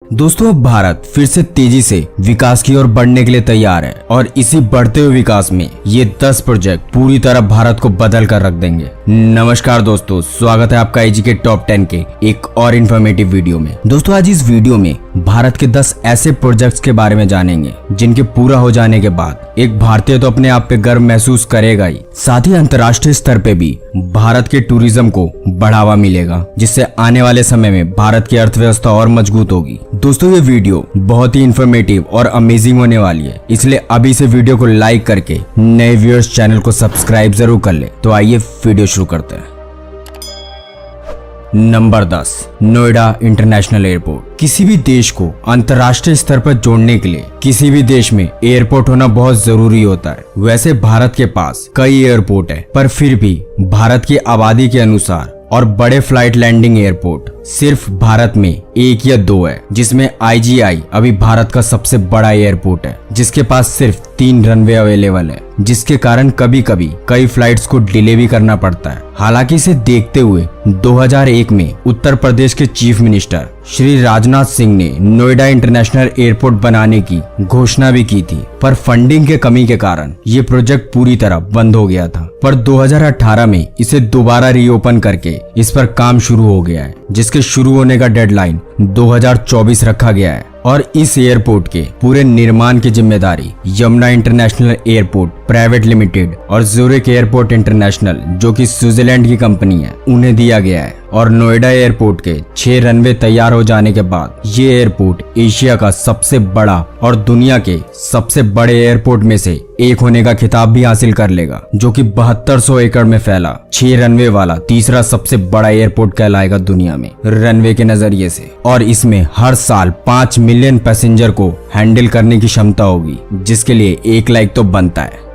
दोस्तों, अब भारत फिर से तेजी से विकास की ओर बढ़ने के लिए तैयार है और इसी बढ़ते हुए विकास में ये 10 प्रोजेक्ट पूरी तरह भारत को बदल कर रख देंगे। नमस्कार दोस्तों, स्वागत है आपका एजी के टॉप 10 के एक और इन्फॉर्मेटिव वीडियो में। दोस्तों, आज इस वीडियो में भारत के 10 ऐसे प्रोजेक्ट्स के बारे में जानेंगे जिनके पूरा हो जाने के बाद एक भारतीय तो अपने आप पे गर्व महसूस करेगा ही, साथ ही अंतर्राष्ट्रीय स्तर पे भी भारत के टूरिज्म को बढ़ावा मिलेगा, जिससे आने वाले समय में भारत की अर्थव्यवस्था और मजबूत होगी। दोस्तों, ये वीडियो बहुत ही इन्फॉर्मेटिव और अमेजिंग होने वाली है, इसलिए अभी से वीडियो को लाइक करके नए व्यूअर्स चैनल को सब्सक्राइब जरूर कर ले। तो आइए वीडियो शुरू करते हैं। Number 10, Noida international airport. किसी भी देश को अंतर्राष्ट्रीय स्तर पर जोड़ने के लिए किसी भी देश में एयरपोर्ट होना बहुत जरूरी होता है। वैसे भारत के पास कई एयरपोर्ट है, पर फिर भी भारत की आबादी के अनुसार और बड़े फ्लाइट लैंडिंग एयरपोर्ट सिर्फ भारत में 1 या 2 है, जिसमें IGI अभी भारत का सबसे बड़ा एयरपोर्ट है, जिसके पास सिर्फ 3 रनवे अवेलेबल है, जिसके कारण कभी कभी कई फ्लाइट्स को डिले भी करना पड़ता है। हालांकि इसे देखते हुए 2001 में उत्तर प्रदेश के चीफ मिनिस्टर श्री राजनाथ सिंह ने नोएडा इंटरनेशनल एयरपोर्ट बनाने की घोषणा भी की थी, पर फंडिंग के कमी के कारण ये प्रोजेक्ट पूरी तरह बंद हो गया था। पर 2018 में इसे दोबारा रीओपन करके इस पर काम शुरू हो गया है, जिसके शुरू होने का डेडलाइन 2024 रखा गया है। और इस एयरपोर्ट के पूरे निर्माण की जिम्मेदारी Yamuna international airport private limited और ज़ूरिक एयरपोर्ट इंटरनेशनल, जो कि स्विट्जरलैंड की कंपनी है, उन्हें दिया गया है। और नोएडा एयरपोर्ट के 6 रनवे तैयार हो जाने के बाद ये एयरपोर्ट एशिया का सबसे बड़ा और दुनिया के सबसे बड़े एयरपोर्ट में से एक होने का खिताब भी हासिल कर लेगा, जो कि 7200 एकड़ में फैला 6 रनवे वाला तीसरा सबसे बड़ा एयरपोर्ट कहलाएगा दुनिया में रनवे के नजरिए से। और इसमें हर साल 5 मिलियन पैसेंजर को हैंडल करने की क्षमता होगी, जिसके लिए 1 लाइक तो बनता है।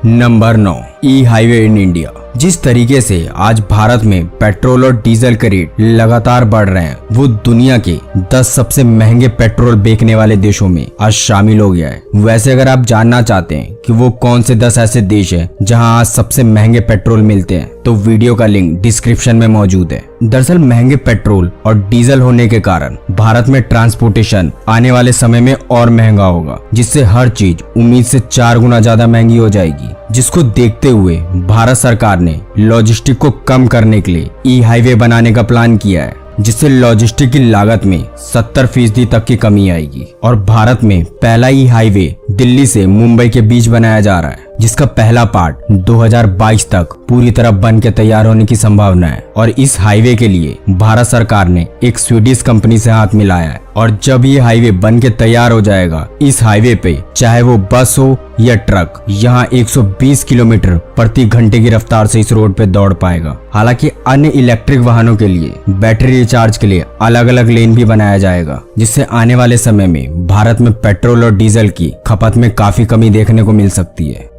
Number 9, E highway in India. जिस तरीके से आज भारत में पेट्रोल और डीजल के रेट लगातार बढ़ रहे हैं, वो दुनिया के 10 सबसे महंगे पेट्रोल बेचने वाले देशों में आज शामिल हो गया है। वैसे अगर आप जानना चाहते हैं कि वो कौन से 10 ऐसे देश हैं जहां आज सबसे महंगे पेट्रोल मिलते हैं, तो वीडियो का लिंक डिस्क्रिप्शन में मौजूद है। दरअसल महंगे पेट्रोल और डीजल होने के कारण भारत में ट्रांसपोर्टेशन आने वाले समय में और महंगा होगा, जिससे हर चीज उम्मीद से 4 गुना ज्यादा महंगी हो जाएगी, जिसको देखते हुए भारत सरकार ने लॉजिस्टिक को कम करने के लिए ई हाईवे बनाने का प्लान किया है, जिससे लॉजिस्टिक की लागत में 70% तक की कमी आएगी। और भारत में पहला ई हाईवे दिल्ली से मुंबई के बीच बनाया जा रहा है, जिसका पहला पार्ट 2022 तक पूरी तरह बन के तैयार होने की संभावना है। और इस हाईवे के लिए भारत सरकार ने एक स्वीडिश कंपनी से हाथ मिलाया है। और जब ये हाईवे बन के तैयार हो जाएगा, इस हाईवे पे चाहे वो बस हो या ट्रक, यहाँ 120 किलोमीटर प्रति घंटे की रफ्तार से इस रोड पे दौड़ पाएगा। हालांकि अन्य इलेक्ट्रिक वाहनों के लिए बैटरी रिचार्ज के लिए अलग अलग लेन भी बनाया जाएगा, जिससे आने वाले समय में भारत में पेट्रोल और डीजल की खपत में काफी कमी देखने को मिल सकती है।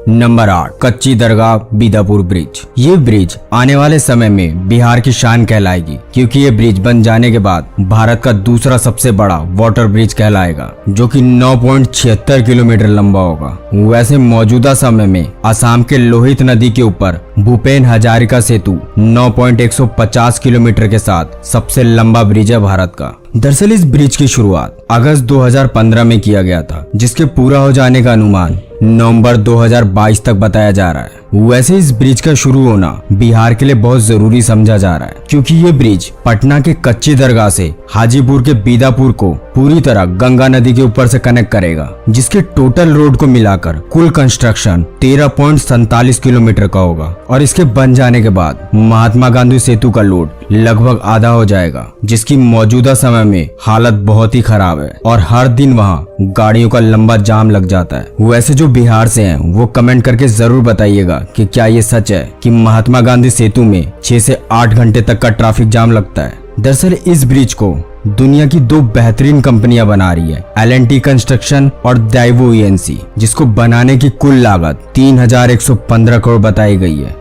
नंबर 8, कच्ची दरगाह बीदापुर ब्रिज। ये ब्रिज आने वाले समय में बिहार की शान कहलाएगी, क्योंकि ये ब्रिज बन जाने के बाद भारत का दूसरा सबसे बड़ा वाटर ब्रिज कहलाएगा, जो कि 9.76 किलोमीटर लंबा होगा। वैसे मौजूदा समय में असम के लोहित नदी के ऊपर भूपेन हजारिका सेतु 9.150 किलोमीटर के साथ सबसे लंबा ब्रिज है भारत का। दरअसल इस ब्रिज की शुरुआत अगस्त 2015 में किया गया था, जिसके पूरा हो जाने का अनुमान नवंबर 2022 तक बताया जा रहा है। वैसे इस ब्रिज का शुरू होना बिहार के लिए बहुत जरूरी समझा जा रहा है, क्योंकि ये ब्रिज पटना के कच्ची दरगाह से हाजीपुर के बीदापुर को पूरी तरह गंगा नदी के ऊपर से कनेक्ट करेगा, जिसके टोटल रोड को मिलाकर कुल कंस्ट्रक्शन 13.47 किलोमीटर का होगा। और इसके बन जाने के बाद महात्मा गांधी सेतु का लोड लगभग आधा हो जाएगा, जिसकी मौजूदा समय में हालत बहुत ही खराब है और हर दिन वहाँ गाड़ियों का लंबा जाम लग जाता है। वैसे जो बिहार से हैं वो कमेंट करके जरूर बताइएगा कि क्या ये सच है कि महात्मा गांधी सेतु में 6 से 8 घंटे तक का ट्रैफिक जाम लगता है। दरअसल इस ब्रिज को दुनिया की 2 बेहतरीन कंपनियां बना रही है, L&T कंस्ट्रक्शन और दाइवो ENC, जिसको बनाने की कुल लागत 3115 करोड़ बताई गई है।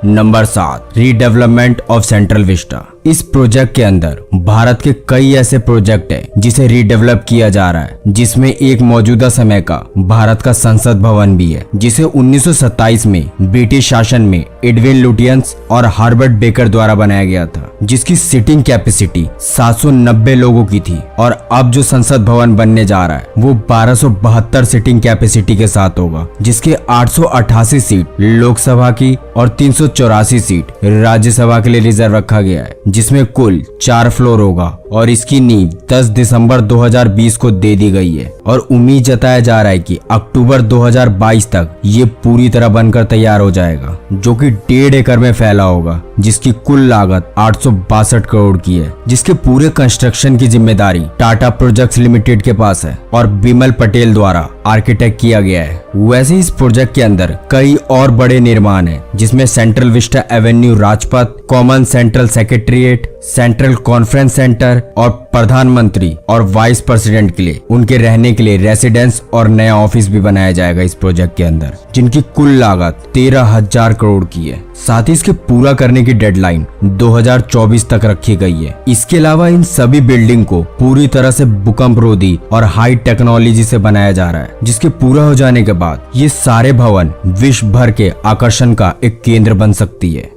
Number 7, redevelopment of central Vista. इस प्रोजेक्ट के अंदर भारत के कई ऐसे प्रोजेक्ट हैं जिसे रीडेवलप किया जा रहा है, जिसमें एक मौजूदा समय का भारत का संसद भवन भी है, जिसे 1927 में ब्रिटिश शासन में एडविन लुटियंस और हार्बर्ट बेकर द्वारा बनाया गया था, जिसकी सीटिंग कैपेसिटी 790 लोगों की थी। और अब जो संसद भवन बनने जा रहा है वो 1272 सीटिंग कैपेसिटी के साथ होगा, जिसके 888 सीट लोकसभा की और 384 सीट राज्यसभा के लिए रिजर्व रखा गया है, जिसमें कुल 4 फ्लोर होगा और इसकी नींव 10 दिसंबर 2020 को दे दी गई है और उम्मीद जताया जा रहा है कि अक्टूबर 2022 तक ये पूरी तरह बनकर तैयार हो जाएगा, जो कि 1.5 एकड़ में फैला होगा, जिसकी कुल लागत 862 करोड़ की है, जिसके पूरे कंस्ट्रक्शन की जिम्मेदारी टाटा प्रोजेक्ट्स लिमिटेड के पास है और बिमल पटेल द्वारा आर्किटेक्ट किया गया है। वैसे इस प्रोजेक्ट के अंदर कई और बड़े निर्माण हैं, जिसमें central Vista Avenue Rajpath, common central secretariat, central conference centre और प्रधानमंत्री और वाइस प्रेसिडेंट के लिए उनके रहने के लिए रेसिडेंस और नया ऑफिस भी बनाया जाएगा इस प्रोजेक्ट के अंदर, जिनकी कुल लागत 13,000 करोड़ की है। साथ ही इसके पूरा करने की डेडलाइन 2024 तक रखी गई है। इसके अलावा इन सभी बिल्डिंग को पूरी तरह से भूकंप रोधी और हाई टेक्नोलॉजी से बनाया जा रहा है, जिसके पूरा हो जाने के बाद ये सारे भवन विश्व भर के आकर्षण का एक केंद्र बन सकती है।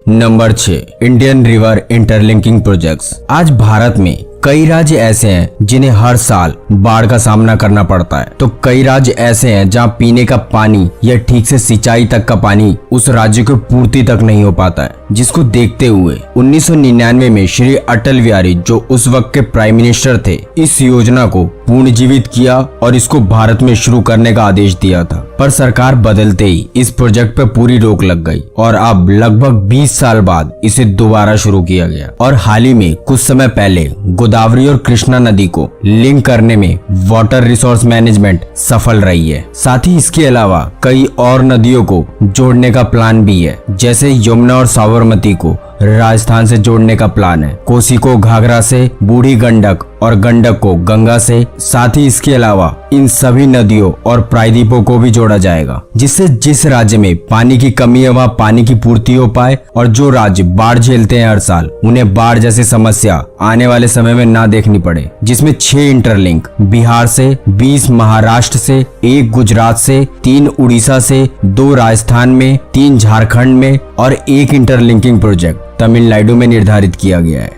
Number 6, Indian river interlinking projects. आज भारत में कई राज्य ऐसे हैं जिन्हें हर साल बाढ़ का सामना करना पड़ता है, तो कई राज्य ऐसे हैं जहां पीने का पानी या ठीक से सिंचाई तक का पानी उस राज्य को पूर्ति तक नहीं हो पाता है, जिसको देखते हुए 1999 में श्री अटल बिहारी, जो उस वक्त के प्राइम मिनिस्टर थे, इस योजना को पुनर्जीवित किया और इसको भारत में शुरू करने का आदेश दिया था। पर सरकार बदलते ही इस प्रोजेक्ट पर पूरी रोक लग गई और अब लगभग 20 साल बाद इसे दोबारा शुरू किया गया। और हाल ही में कुछ समय पहले गोदावरी और कृष्णा नदी को लिंक करने में वाटर रिसोर्स मैनेजमेंट सफल रही है। साथ ही इसके अलावा कई और नदियों को जोड़ने का प्लान भी है, जैसे यमुना और साबरमती को राजस्थान से जोड़ने का प्लान है, कोसी को घाघरा से, बूढ़ी गंडक और गंडक को गंगा से। साथ ही इसके अलावा इन सभी नदियों और प्रायद्वीपों को भी जोड़ा जाएगा, जिससे जिस राज्य में पानी की कमी है वहाँ पानी की पूर्ति हो पाए और जो राज्य बाढ़ झेलते हैं हर साल, उन्हें बाढ़ जैसी समस्या आने वाले समय में ना देखनी पड़े। जिसमें 6 इंटरलिंक बिहार से, 20 महाराष्ट्र से, 1 गुजरात से, 3 उड़ीसा से, 2 राजस्थान में, 3 झारखंड में और 1 इंटरलिंकिंग प्रोजेक्ट तमिलनाडु में निर्धारित किया गया है।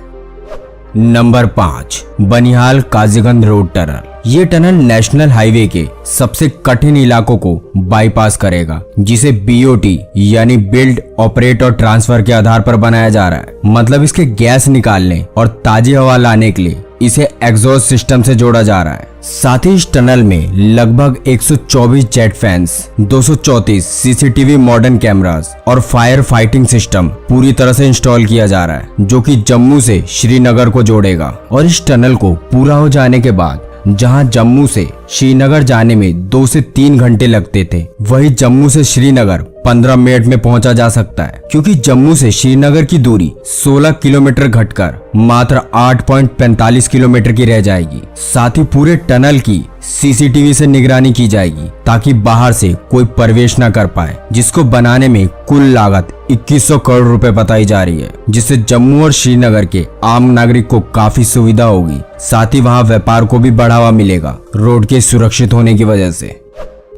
Number 5, Banihal Qazigund road tunnel. ये टनल नेशनल हाईवे के सबसे कठिन इलाकों को बाईपास करेगा, जिसे बीओटी यानी बिल्ड, ऑपरेट और ट्रांसफर के आधार पर बनाया जा रहा है। मतलब इसके गैस निकालने और ताजी हवा लाने के लिए इसे एग्जॉस्ट सिस्टम से जोड़ा जा रहा है। साथ ही इस टनल में लगभग 124 jet fans, 234 CCTV modern cameras और फायर फाइटिंग सिस्टम पूरी तरह से इंस्टॉल किया जा रहा है, जो कि जम्मू से श्रीनगर को जोड़ेगा। और इस टनल को पूरा हो जाने के बाद जहां जम्मू से श्रीनगर जाने में 2 से 3 घंटे लगते थे, वही जम्मू से श्रीनगर 15 मिनट में पहुंचा जा सकता है, क्योंकि जम्मू से श्रीनगर की दूरी 16 किलोमीटर घटकर मात्र 8.45 किलोमीटर की रह जाएगी। साथ ही पूरे टनल की सीसीटीवी से निगरानी की जाएगी ताकि बाहर से कोई प्रवेश न कर पाए, जिसको बनाने में कुल लागत 2100 करोड़ रुपए बताई जा रही है, जिससे जम्मू और श्रीनगर के आम नागरिक को काफी सुविधा होगी। साथ ही वहां व्यापार को भी बढ़ावा मिलेगा रोड के सुरक्षित होने की वजह से।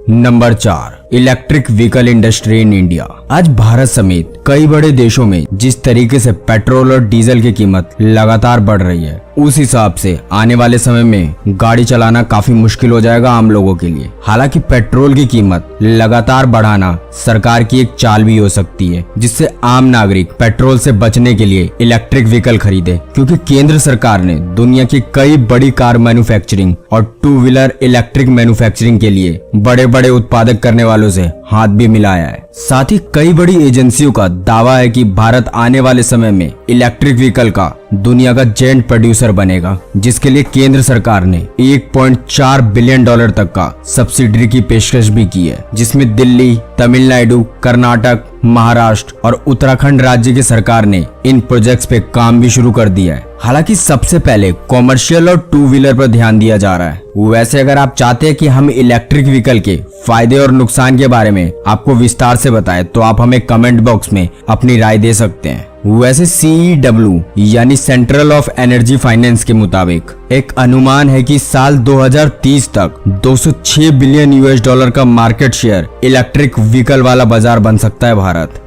Number 4, electric vehicle industry in India. आज भारत समेत कई बड़े देशों में जिस तरीके से पेट्रोल और डीजल की कीमत लगातार बढ़ रही है, उस हिसाब से आने वाले समय में गाड़ी चलाना काफी मुश्किल हो जाएगा आम लोगों के लिए। हालांकि पेट्रोल की कीमत लगातार बढ़ाना सरकार की एक चाल भी हो सकती है, जिससे आम नागरिक पेट्रोल से बचने के लिए इलेक्ट्रिक व्हीकल खरीदे, क्योंकि केंद्र सरकार ने दुनिया की कई बड़ी कार मैन्युफैक्चरिंग और 2 व्हीलर इलेक्ट्रिक मैन्युफैक्चरिंग के लिए बड़े बड़े उत्पादक करने वालों से हाथ भी मिलाया है। साथ ही कई बड़ी एजेंसियों का दावा है कि भारत आने वाले समय में इलेक्ट्रिक व्हीकल का दुनिया का जेंट प्रोड्यूसर बनेगा, जिसके लिए केंद्र सरकार ने 1.4 बिलियन डॉलर तक का सब्सिडी की पेशकश भी की है, जिसमें दिल्ली, तमिलनाडु, कर्नाटक, महाराष्ट्र और उत्तराखंड राज्य की सरकार ने इन प्रोजेक्ट्स पे काम भी शुरू कर दिया है। हालांकि सबसे पहले कॉमर्शियल और 2 व्हीलर पर ध्यान दिया जा रहा है। वैसे अगर आप चाहते हैं कि हम इलेक्ट्रिक व्हीकल के फायदे और नुकसान के बारे में आपको विस्तार से बताएं, तो आप हमें कमेंट बॉक्स में अपनी राय दे सकते हैं। वैसे CEW यानी सेंट्रल ऑफ एनर्जी फाइनेंस के मुताबिक एक अनुमान है कि साल 2030 तक 206 बिलियन US$ का मार्केट शेयर इलेक्ट्रिक व्हीकल वाला बाजार बन सकता है भारत।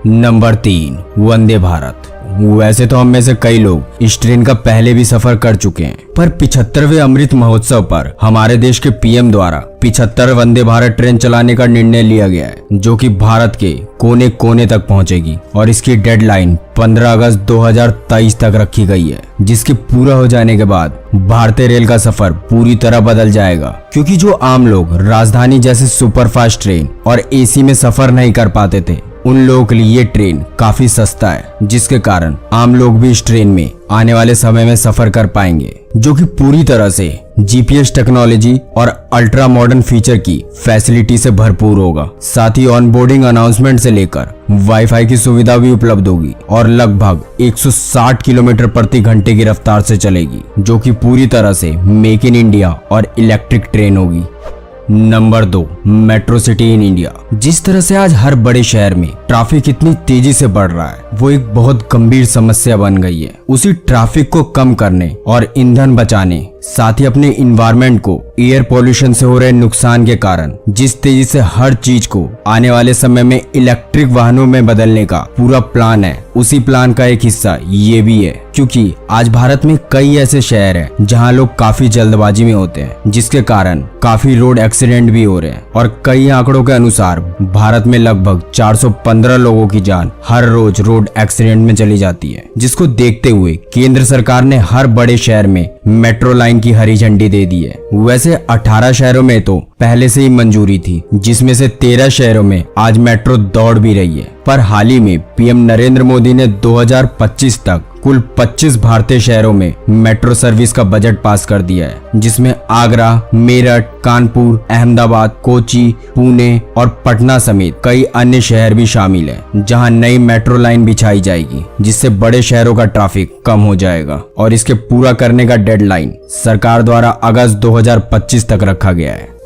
नंबर 3, वंदे भारत। वैसे तो हम में से कई लोग इस ट्रेन का पहले भी सफर कर चुके हैं, पर 75वें अमृत महोत्सव पर हमारे देश के PM द्वारा 75 वंदे भारत ट्रेन चलाने का निर्णय लिया गया है, जो कि भारत के कोने कोने तक पहुंचेगी और इसकी डेडलाइन 15 अगस्त 2023 तक रखी गई है, जिसके पूरा हो जाने के बाद भारतीय रेल का सफर पूरी तरह बदल जाएगा। क्योंकि जो आम लोग राजधानी जैसे सुपरफास्ट ट्रेन और AC में सफर नहीं कर पाते थे, उन लोगों के लिए ये ट्रेन काफी सस्ता है, जिसके कारण आम लोग भी इस ट्रेन में आने वाले समय में सफर कर पाएंगे, जो कि पूरी तरह से GPS टेक्नोलॉजी और अल्ट्रा मॉडर्न फीचर की फैसिलिटी से भरपूर होगा। साथ ही ऑन बोर्डिंग अनाउंसमेंट से लेकर वाईफाई की सुविधा भी उपलब्ध होगी और लगभग 160 किलोमीटर प्रति घंटे की रफ्तार से चलेगी, जो कि पूरी तरह से मेक इन इंडिया और इलेक्ट्रिक ट्रेन होगी। Number 2, metro city in India. जिस तरह से आज हर बड़े शहर में ट्रैफिक इतनी तेजी से बढ़ रहा है, वो एक बहुत गंभीर समस्या बन गई है। उसी ट्रैफिक को कम करने और ईंधन बचाने, साथ ही अपने इन्वायरमेंट को एयर पोल्यूशन से हो रहे नुकसान के कारण जिस तेजी से हर चीज को आने वाले समय में इलेक्ट्रिक वाहनों में बदलने का पूरा प्लान है, उसी प्लान का एक हिस्सा ये भी है। क्योंकि आज भारत में कई ऐसे शहर हैं जहां लोग काफी जल्दबाजी में होते हैं, जिसके कारण काफी रोड एक्सीडेंट भी हो रहे हैं और कई आंकड़ों के अनुसार भारत में लगभग 415 लोगों की जान हर रोज रोड एक्सीडेंट में चली जाती है। जिसको देखते हुए केंद्र सरकार ने हर बड़े शहर में मेट्रो लाइन की हरी झंडी दे दी है। वैसे 18 शहरों में तो पहले से ही मंजूरी थी, जिसमें से 13 शहरों में आज मेट्रो दौड़ भी रही है। पर हाल ही में PM नरेंद्र मोदी ने 2025 तक कुल 25 भारतीय शहरों में मेट्रो सर्विस का बजट पास कर दिया है, जिसमें आगरा, मेरठ, कानपुर, अहमदाबाद, कोची, पुणे और पटना समेत कई अन्य शहर भी शामिल हैं, जहां नई मेट्रो लाइन बिछाई जाएगी, जिससे बड़े शहरों का ट्रैफिक कम हो जाएगा और इसके पूरा करने का डेडलाइन सरकार द्वारा अगस्त 2025 तक रखा गया है।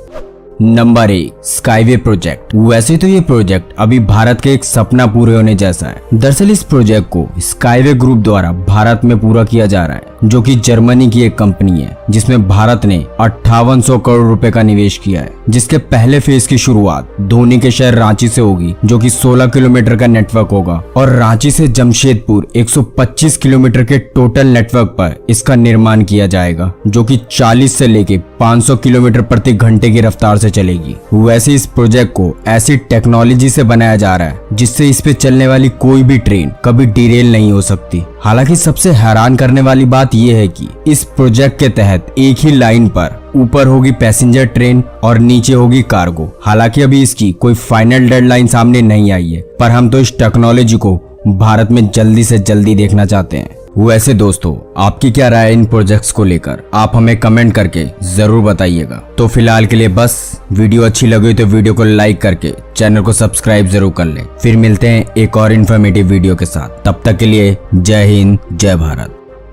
Number 1, skyway project. वैसे तो ये प्रोजेक्ट अभी भारत के एक सपना पूरे होने जैसा है। दरअसल इस प्रोजेक्ट को स्काईवे ग्रुप द्वारा भारत में पूरा किया जा रहा है, जो कि जर्मनी की एक कंपनी है, जिसमें भारत ने 5800 करोड़ रुपए का निवेश किया है। जिसके पहले फेज की शुरुआत धोनी के शहर रांची से होगी, जो कि 16 किलोमीटर का नेटवर्क होगा और रांची से जमशेदपुर 125 किलोमीटर के टोटल नेटवर्क पर इसका निर्माण किया जाएगा, जो कि 40 से लेके 500 किलोमीटर प्रति घंटे की रफ्तार से चलेगी। वैसे इस प्रोजेक्ट को ऐसी टेक्नोलॉजी से बनाया जा रहा है जिससे इस पे चलने वाली कोई भी ट्रेन कभी डिरेल नहीं हो सकती। हालांकि सबसे हैरान करने वाली बात यह है कि इस प्रोजेक्ट के तहत एक ही लाइन पर ऊपर होगी पैसेंजर ट्रेन और नीचे होगी कार्गो। हालांकि अभी इसकी कोई फाइनल डेडलाइन सामने नहीं आई है, पर हम तो इस टेक्नोलॉजी को भारत में जल्दी से जल्दी देखना चाहते हैं। वैसे दोस्तों, आपकी क्या राय है इन प्रोजेक्ट्स को लेकर? आप हमें कमेंट करके जरूर बताइएगा। तो फिलहाल के लिए बस, वीडियो अच्छी लगी तो वीडियो को लाइक करके चैनल को सब्सक्राइब जरूर कर लें। फिर मिलते हैं एक और इन्फॉर्मेटिव वीडियो के साथ। तब तक के लिए जय हिंद, जय भारत।